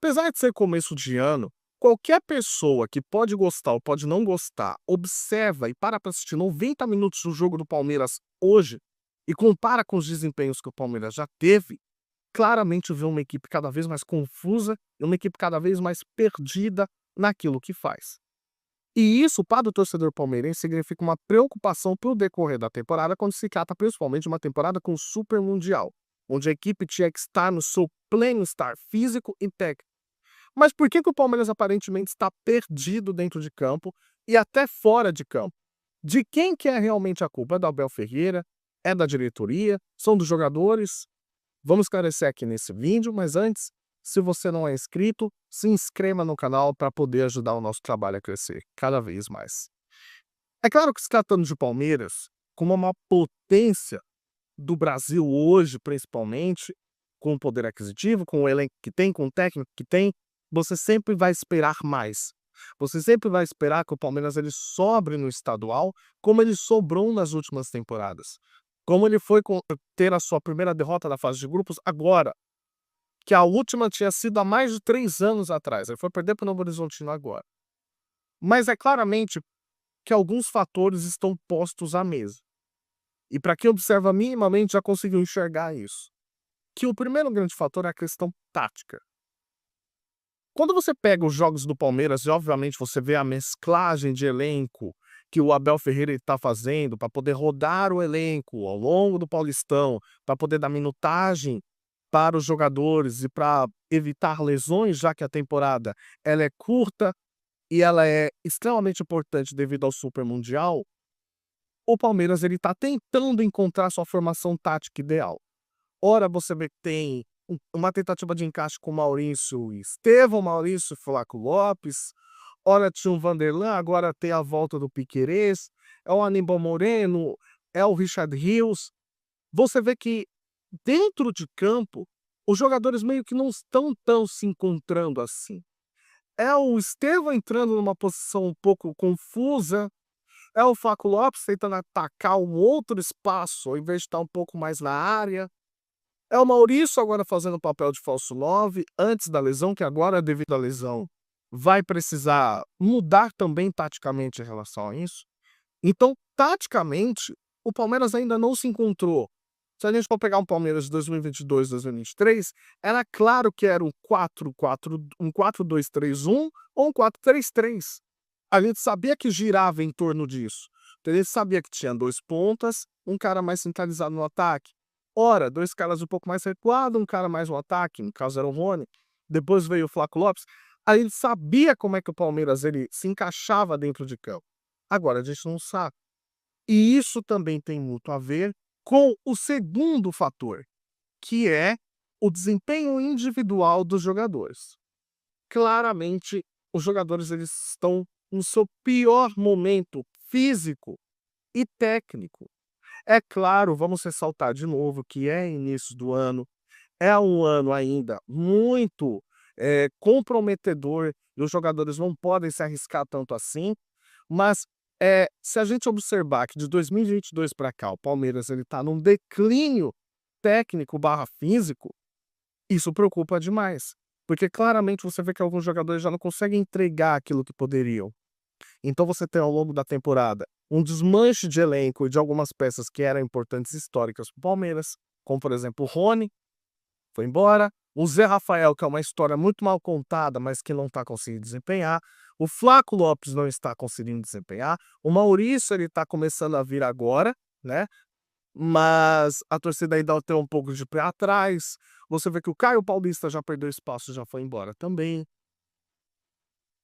Apesar de ser começo de ano, qualquer pessoa que pode gostar ou pode não gostar, observa e para assistir 90 minutos do jogo do Palmeiras hoje e compara com os desempenhos que o Palmeiras já teve, claramente vê uma equipe cada vez mais confusa e uma equipe cada vez mais perdida naquilo que faz. E isso, para o torcedor palmeirense, significa uma preocupação para o decorrer da temporada, quando se trata principalmente de uma temporada com Super Mundial, onde a equipe tinha que estar no seu pleno estar físico e técnico. Mas por que o Palmeiras aparentemente está perdido dentro de campo e até fora de campo? De quem que é realmente a culpa? É do Abel Ferreira? É da diretoria? São dos jogadores? Vamos esclarecer aqui nesse vídeo, mas antes, se você não é inscrito, se inscreva no canal para poder ajudar o nosso trabalho a crescer cada vez mais. É claro que se tratando de Palmeiras, como uma potência do Brasil hoje, principalmente, com o poder aquisitivo, com o elenco que tem, com o técnico que tem, você sempre vai esperar mais. Você sempre vai esperar que o Palmeiras ele sobre no estadual, como ele sobrou nas últimas temporadas. Como ele foi ter a sua primeira derrota na fase de grupos agora, que a última tinha sido há mais de 3 anos atrás. Ele foi perder para o Novo Horizontino agora. Mas é claramente que alguns fatores estão postos à mesa. E para quem observa minimamente já conseguiu enxergar isso. Que o primeiro grande fator é a questão tática. Quando você pega os jogos do Palmeiras e obviamente você vê a mesclagem de elenco que o Abel Ferreira está fazendo para poder rodar o elenco ao longo do Paulistão, para poder dar minutagem para os jogadores e para evitar lesões, já que a temporada ela é curta e ela é extremamente importante devido ao Super Mundial, o Palmeiras ele está tentando encontrar sua formação tática ideal. Ora você vê que tem uma tentativa de encaixe com Maurício e Estevão, Maurício e Flávio Lopes, ora tinha o Vanderlan, agora tem a volta do Piquerez, é o Aníbal Moreno, é o Richard Rios. Você vê que dentro de campo, os jogadores meio que não estão tão se encontrando assim. É o Estevão entrando numa posição um pouco confusa, é o Flávio Lopes tentando atacar um outro espaço, ao invés de estar um pouco mais na área. É o Maurício agora fazendo o papel de falso 9 antes da lesão, que agora, devido à lesão, vai precisar mudar também taticamente em relação a isso. Então, taticamente, o Palmeiras ainda não se encontrou. Se a gente for pegar um Palmeiras de 2022, 2023, era claro que era um 4-4, um 4-2-3-1 ou um 4-3-3. A gente sabia que girava em torno disso. Então, a gente sabia que tinha 2 pontas, um cara mais centralizado no ataque. Ora, 2 caras um pouco mais recuados, um cara mais no ataque, no caso era o Rony. Depois veio o Flávio Lopes. A gente sabia como é que o Palmeiras ele se encaixava dentro de campo. Agora a gente não sabe. E isso também tem muito a ver com o segundo fator, que é o desempenho individual dos jogadores. Claramente, os jogadores eles estão no seu pior momento físico e técnico. É claro, vamos ressaltar de novo que é início do ano, é um ano ainda muito comprometedor e os jogadores não podem se arriscar tanto assim, mas se a gente observar que de 2022 para cá o Palmeiras ele está num declínio técnico barra físico, isso preocupa demais. Porque claramente você vê que alguns jogadores já não conseguem entregar aquilo que poderiam. Então você tem ao longo da temporada um desmanche de elenco e de algumas peças que eram importantes históricas para o Palmeiras, como por exemplo o Rony, foi embora, o Zé Rafael, que é uma história muito mal contada, mas que não está conseguindo desempenhar, o Flávio Lopes não está conseguindo desempenhar, o Maurício ele está começando a vir agora, né? Mas a torcida ainda tem um pouco de pé atrás. Você vê que o Caio Paulista já perdeu espaço, já foi embora também.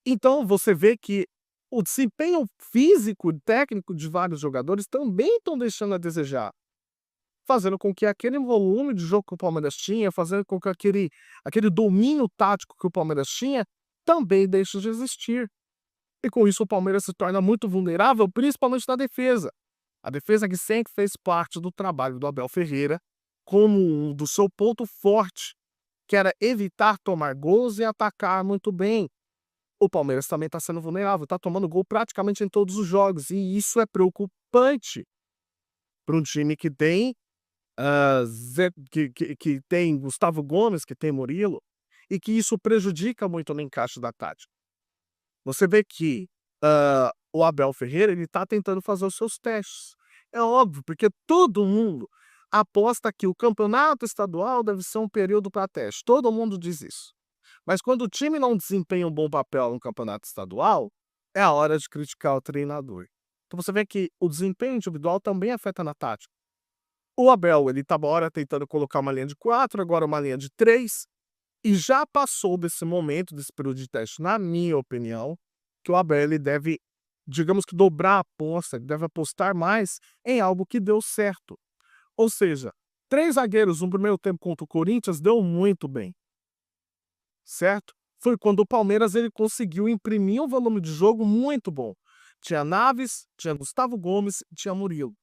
Então você vê que o desempenho físico e técnico de vários jogadores também estão deixando a desejar, fazendo com que aquele volume de jogo que o Palmeiras tinha, fazendo com que aquele domínio tático que o Palmeiras tinha, também deixe de existir. E com isso o Palmeiras se torna muito vulnerável, principalmente na defesa. A defesa que sempre fez parte do trabalho do Abel Ferreira como um do seu ponto forte, que era evitar tomar gols e atacar muito bem. O Palmeiras também está sendo vulnerável, está tomando gol praticamente em todos os jogos, e isso é preocupante para um time que tem que tem Gustavo Gomes, que tem Murilo, e que isso prejudica muito no encaixe da tática. Você vê que, o Abel Ferreira, ele tá tentando fazer os seus testes. É óbvio, porque todo mundo aposta que o campeonato estadual deve ser um período para teste, todo mundo diz isso. Mas quando o time não desempenha um bom papel no campeonato estadual, é a hora de criticar o treinador. Então você vê que o desempenho individual também afeta na tática. O Abel, ele estava ora tentando colocar uma linha de 4, agora uma linha de 3, e já passou desse momento, desse período de teste, na minha opinião, que o Abel ele deve, digamos que dobrar a aposta, ele deve apostar mais em algo que deu certo. Ou seja, 3 zagueiros no primeiro tempo contra o Corinthians deu muito bem, certo? Foi quando o Palmeiras ele conseguiu imprimir um volume de jogo muito bom. Tinha Naves, tinha Gustavo Gomes, tinha Murilo.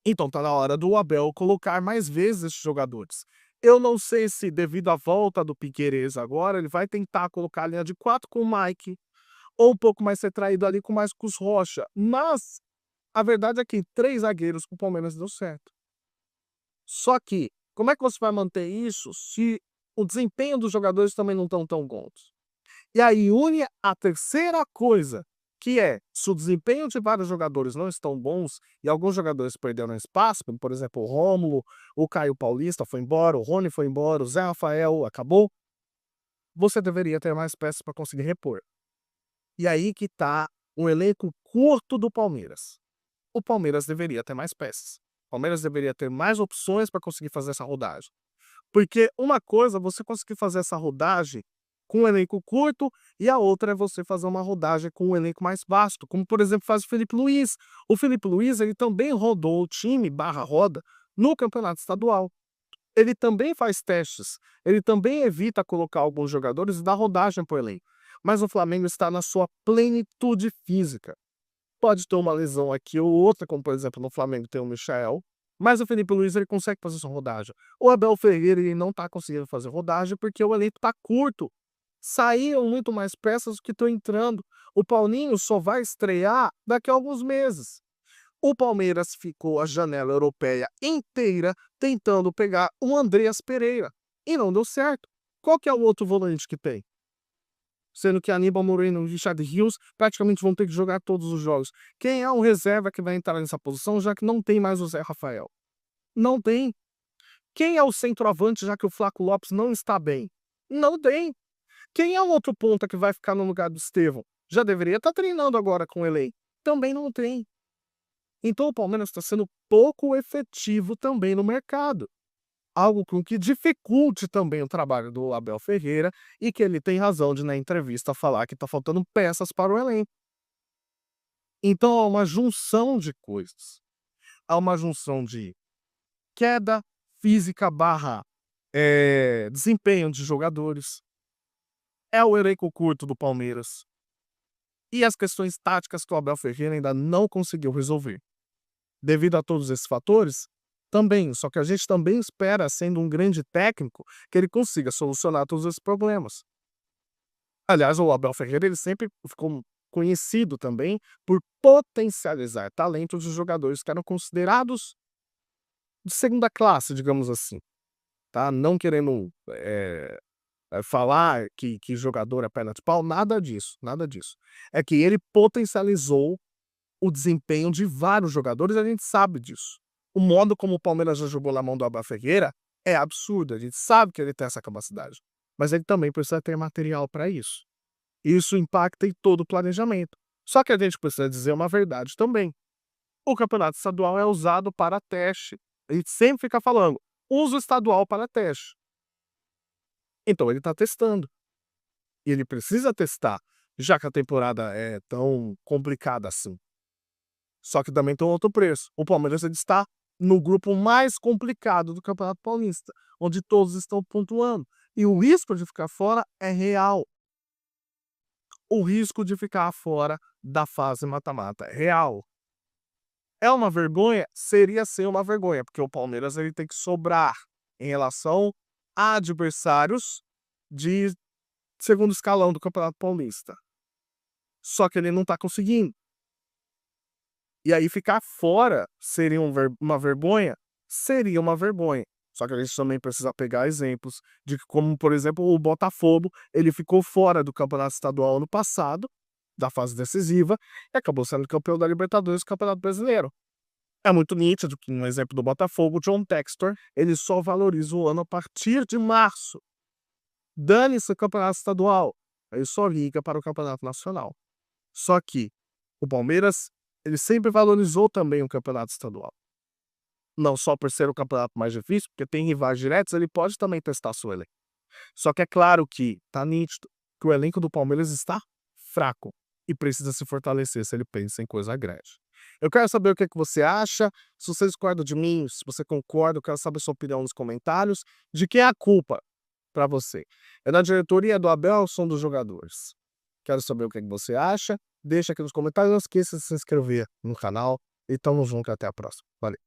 Então tá na hora do Abel colocar mais vezes esses jogadores. Eu não sei se devido à volta do Piquerez agora, ele vai tentar colocar a linha de 4 com o Mike, ou um pouco mais retraído ali com o Marcos Rocha, mas a verdade é que 3 zagueiros com o Palmeiras deu certo. Só que, como é que você vai manter isso se o desempenho dos jogadores também não estão tão bons? E aí une a terceira coisa, que é, se o desempenho de vários jogadores não estão bons e alguns jogadores perderam espaço, como por exemplo o Rômulo, o Caio Paulista foi embora, o Rony foi embora, o Zé Rafael acabou, você deveria ter mais peças para conseguir repor. E aí que tá um elenco curto do Palmeiras. O Palmeiras deveria ter mais peças. O Palmeiras deveria ter mais opções para conseguir fazer essa rodagem. Porque uma coisa é você conseguir fazer essa rodagem com um elenco curto e a outra é você fazer uma rodagem com um elenco mais vasto, como por exemplo faz o Felipe Luiz. O Felipe Luiz ele também rodou o time barra roda no campeonato estadual. Ele também faz testes, ele também evita colocar alguns jogadores e dar rodagem para o elenco. Mas o Flamengo está na sua plenitude física. Pode ter uma lesão aqui ou outra, como por exemplo no Flamengo tem o Michael, mas o Felipe Luiz ele consegue fazer essa rodagem. O Abel Ferreira ele não está conseguindo fazer rodagem porque o elenco está curto. Saíram muito mais peças do que estão entrando. O Paulinho só vai estrear daqui a alguns meses. O Palmeiras ficou a janela europeia inteira tentando pegar o Andreas Pereira e não deu certo. Qual que é o outro volante que tem? Sendo que Aníbal Moreno e Richard Rios praticamente vão ter que jogar todos os jogos. Quem é o reserva que vai entrar nessa posição, já que não tem mais o Zé Rafael? Não tem. Quem é o centroavante, já que o Flaco Lopes não está bem? Não tem. Quem é o outro ponta que vai ficar no lugar do Estevão? Já deveria estar treinando agora com o elenco. Também não tem. Então o Palmeiras está sendo pouco efetivo também no mercado. Algo com que dificulte também o trabalho do Abel Ferreira e que ele tem razão de, na entrevista, falar que está faltando peças para o elenco. Então há uma junção de coisas. Há uma junção de queda física barra desempenho de jogadores. É o elenco curto do Palmeiras. E as questões táticas que o Abel Ferreira ainda não conseguiu resolver. Devido a todos esses fatores, também, só que a gente também espera, sendo um grande técnico, que ele consiga solucionar todos esses problemas. Aliás, o Abel Ferreira ele sempre ficou conhecido também por potencializar talentos de jogadores que eram considerados de segunda classe, digamos assim, tá? Não querendo falar que jogador é perna de pau, nada disso, nada disso. É que ele potencializou o desempenho de vários jogadores, a gente sabe disso. O modo como o Palmeiras já jogou na mão do Abel Ferreira é absurdo, a gente sabe que ele tem essa capacidade, mas ele também precisa ter material para isso. Isso impacta em todo o planejamento. Só que a gente precisa dizer uma verdade também. O campeonato estadual é usado para teste. A gente sempre fica falando, uso estadual para teste. Então ele está testando. E ele precisa testar, já que a temporada é tão complicada assim. Só que também tem outro preço. O Palmeiras ele está no grupo mais complicado do Campeonato Paulista, onde todos estão pontuando. E o risco de ficar fora é real. O risco de ficar fora da fase mata-mata é real. É uma vergonha? Seria ser uma vergonha, porque o Palmeiras ele tem que sobrar em relação a adversários de segundo escalão do Campeonato Paulista. Só que ele não está conseguindo. E aí ficar fora seria uma vergonha? Seria uma vergonha. Só que a gente também precisa pegar exemplos de que como, por exemplo, o Botafogo, ele ficou fora do campeonato estadual ano passado, da fase decisiva, e acabou sendo campeão da Libertadores do Campeonato Brasileiro. É muito nítido que, no exemplo do Botafogo, o John Textor, ele só valoriza o ano a partir de março. Dane-se o campeonato estadual, ele só liga para o campeonato nacional. Só que o Palmeiras, ele sempre valorizou também o campeonato estadual. Não só por ser o campeonato mais difícil, porque tem rivais diretos, ele pode também testar seu elenco. Só que é claro que tá nítido que o elenco do Palmeiras está fraco e precisa se fortalecer se ele pensa em coisa grande. Eu quero saber o que é que você acha, se você discorda de mim, se você concorda, eu quero saber sua opinião nos comentários, de quem é a culpa para você. É da diretoria, do Abel ou são dos jogadores? Quero saber o que é que você acha, deixa aqui nos comentários, não esqueça de se inscrever no canal e tamo junto até a próxima. Valeu!